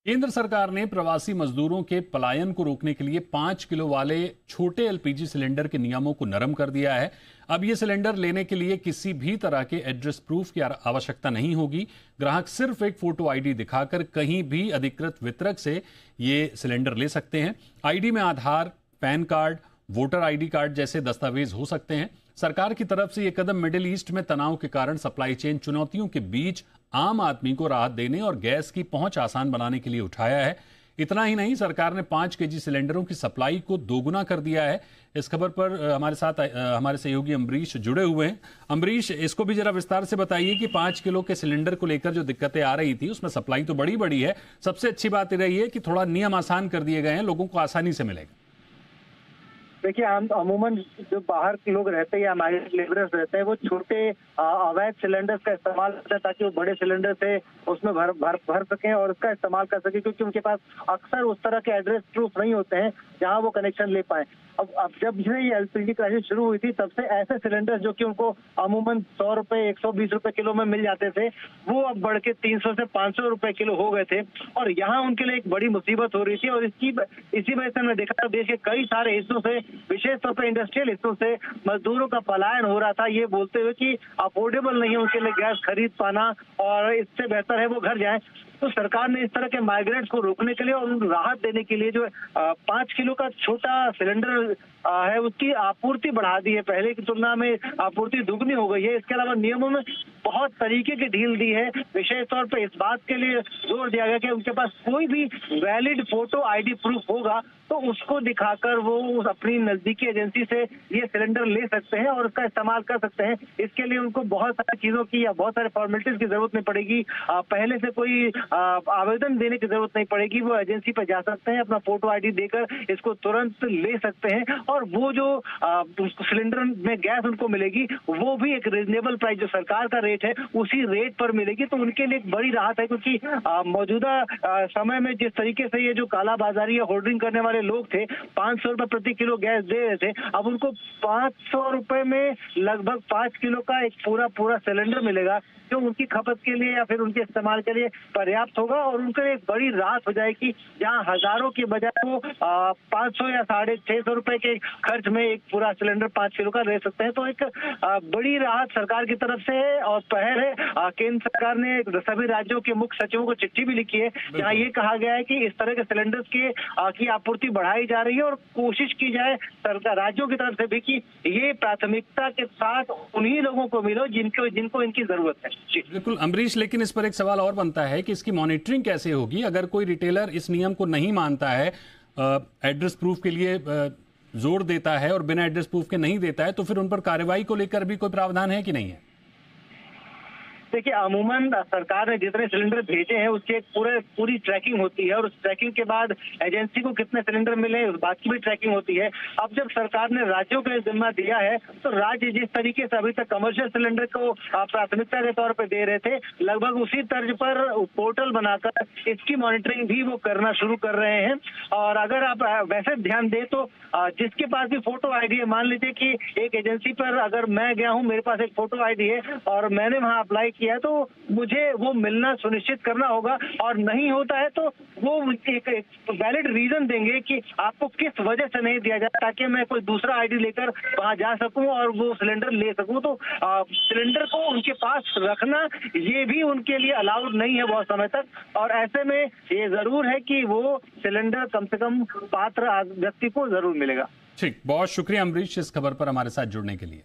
केंद्र सरकार ने प्रवासी मजदूरों के पलायन को रोकने के लिए 5 किलो वाले छोटे एलपीजी सिलेंडर के नियमों को नरम कर दिया है। अब ये सिलेंडर लेने के लिए किसी भी तरह के एड्रेस प्रूफ की आवश्यकता नहीं होगी। ग्राहक सिर्फ एक फोटो आईडी दिखाकर कहीं भी अधिकृत वितरक से ये सिलेंडर ले सकते हैं। आईडी में Aadhaar, PAN card, voter ID card जैसे दस्तावेज हो सकते हैं। सरकार की तरफ से यह कदम मिडिल ईस्ट में तनाव के कारण सप्लाई चेन चुनौतियों के बीच आम आदमी को राहत देने और गैस की पहुंच आसान बनाने के लिए उठाया है। इतना ही नहीं, सरकार ने 5 केजी सिलेंडरों की सप्लाई को दोगुना कर दिया है। इस खबर पर हमारे साथ हमारे सहयोगी अम्बरीश जुड़े हुए हैं। अम्बरीश, इसको भी जरा विस्तार से बताइए कि 5 किलो के सिलेंडर को लेकर जो दिक्कतें आ रही थी उसमें सप्लाई तो बड़ी बड़ी है। सबसे अच्छी बात रही है कि थोड़ा नियम आसान कर दिए गए हैं, लोगों को आसानी से मिलेगा। देखिए, हम अमूमन जो बाहर के लोग रहते हैं या माइग्रेंट लेबरर्स रहते हैं वो छोटे अवैध सिलेंडर्स का इस्तेमाल करते हैं ताकि वो बड़े सिलेंडर से उसमें भर सकें और उसका इस्तेमाल कर सकें, क्योंकि उनके पास अक्सर उस तरह के एड्रेस प्रूफ नहीं होते हैं जहां वो कनेक्शन ले पाए। अब जब से ये एलपीजी क्राइसिस शुरू हुई थी तब से ऐसे सिलेंडर जो कि उनको अमूमन 100 रुपए 120 रुपए किलो में मिल जाते थे, वो अब बढ़ के 300 से 500 रुपए किलो हो गए थे और यहाँ उनके लिए एक बड़ी मुसीबत हो रही थी। और इसी वजह से हमने देखा देश के कई सारे हिस्सों से, विशेष तौर पर इंडस्ट्रियल हिस्सों से मजदूरों का पलायन हो रहा था, ये बोलते हुए कि अफोर्डेबल नहीं है उनके लिए गैस खरीद पाना और इससे बेहतर है वो घर जाएं। तो सरकार ने इस तरह के माइग्रेंट्स को रोकने के लिए और राहत देने के लिए जो 5 किलो का छोटा सिलेंडर है उसकी आपूर्ति बढ़ा दी है। पहले की तुलना में आपूर्ति दुगनी हो गई है। इसके अलावा नियमों में बहुत तरीके की ढील दी है। विशेष तौर पर इस बात के लिए जोर दिया गया कि उनके पास कोई भी वैलिड फोटो आईडी प्रूफ होगा तो उसको दिखाकर वो अपनी नजदीकी एजेंसी से ये सिलेंडर ले सकते हैं और उसका इस्तेमाल कर सकते हैं। इसके लिए उनको बहुत सारी चीजों की या बहुत सारे फॉर्मेलिटीज की जरूरत नहीं पड़ेगी। पहले से कोई आवेदन देने की जरूरत नहीं पड़ेगी। वो एजेंसी पर जा सकते हैं, अपना फोटो आईडी देकर इसको तुरंत ले सकते हैं और वो जो सिलेंडर में गैस उनको मिलेगी वो भी एक रीजनेबल प्राइस, जो सरकार का रेट है उसी रेट पर मिलेगी। तो उनके लिए एक बड़ी राहत है, क्योंकि मौजूदा समय में जिस तरीके से ये जो कालाबाजारी या होर्डिंग करने वाले लोग थे 500 रुपए प्रति किलो गैस दे रहे थे, अब उनको 500 रुपए में लगभग 5 किलो का एक पूरा सिलेंडर मिलेगा जो उनकी खपत के लिए या फिर उनके इस्तेमाल के लिए पर्याप्त होगा और उनके लिए एक बड़ी राहत हो जाएगी। जहां हजारों की बजाय वो 500 या 650 रुपए के खर्च में एक पूरा सिलेंडर 5 किलो का ले सकते हैं। तो एक बड़ी राहत सरकार की तरफ से है और पहल है। केंद्र सरकार ने सभी राज्यों के मुख्य सचिवों को चिट्ठी भी लिखी है जहाँ ये कहा गया है कि इस तरह के सिलेंडर्स की आपूर्ति बढ़ाई जा रही है और कोशिश की जाए सरकार राज्यों की तरफ से भी कि ये प्राथमिकता के साथ उन्हीं लोगों को मिलो जिनको इनकी जरूरत है। बिल्कुल अम्बरीश, लेकिन इस पर एक सवाल और बनता है कि इसकी मॉनिटरिंग कैसे होगी? अगर कोई रिटेलर इस नियम को नहीं मानता है, एड्रेस प्रूफ के लिए जोर देता है और बिना एड्रेस प्रूफ के नहीं देता है, तो फिर उन पर कार्रवाई को लेकर भी कोई प्रावधान है कि नहीं है? देखिए, अमूमन सरकार ने जितने सिलेंडर भेजे हैं उसकी एक पूरी ट्रैकिंग होती है और उस ट्रैकिंग के बाद एजेंसी को कितने सिलेंडर मिले उस बात की भी ट्रैकिंग होती है। अब जब सरकार ने राज्यों को जिम्मा दिया है तो राज्य जिस तरीके से अभी तक कमर्शियल सिलेंडर को प्राथमिकता के तौर पर दे रहे थे, लगभग उसी तर्ज पर पोर्टल बनाकर इसकी मॉनिटरिंग भी वो करना शुरू कर रहे हैं। और अगर आप वैसे ध्यान दें तो जिसके पास भी फोटो आईडी है, मान लीजिए कि एक एजेंसी पर अगर मैं गया हूँ, मेरे पास एक फोटो आईडी है और मैंने वहाँ अप्लाई किया, तो मुझे वो मिलना सुनिश्चित करना होगा और नहीं होता है तो वो एक वैलिड रीजन देंगे कि आपको किस वजह से नहीं दिया जाए, ताकि मैं कोई दूसरा आईडी लेकर वहां जा सकूं और वो सिलेंडर ले सकूं। तो सिलेंडर को उनके पास रखना ये भी उनके लिए अलाउड नहीं है बहुत समय तक। और ऐसे में ये जरूर है कि वो सिलेंडर कम से कम पात्र व्यक्ति को जरूर मिलेगा। ठीक, बहुत शुक्रिया अम्बरीश इस खबर पर हमारे साथ जुड़ने के लिए।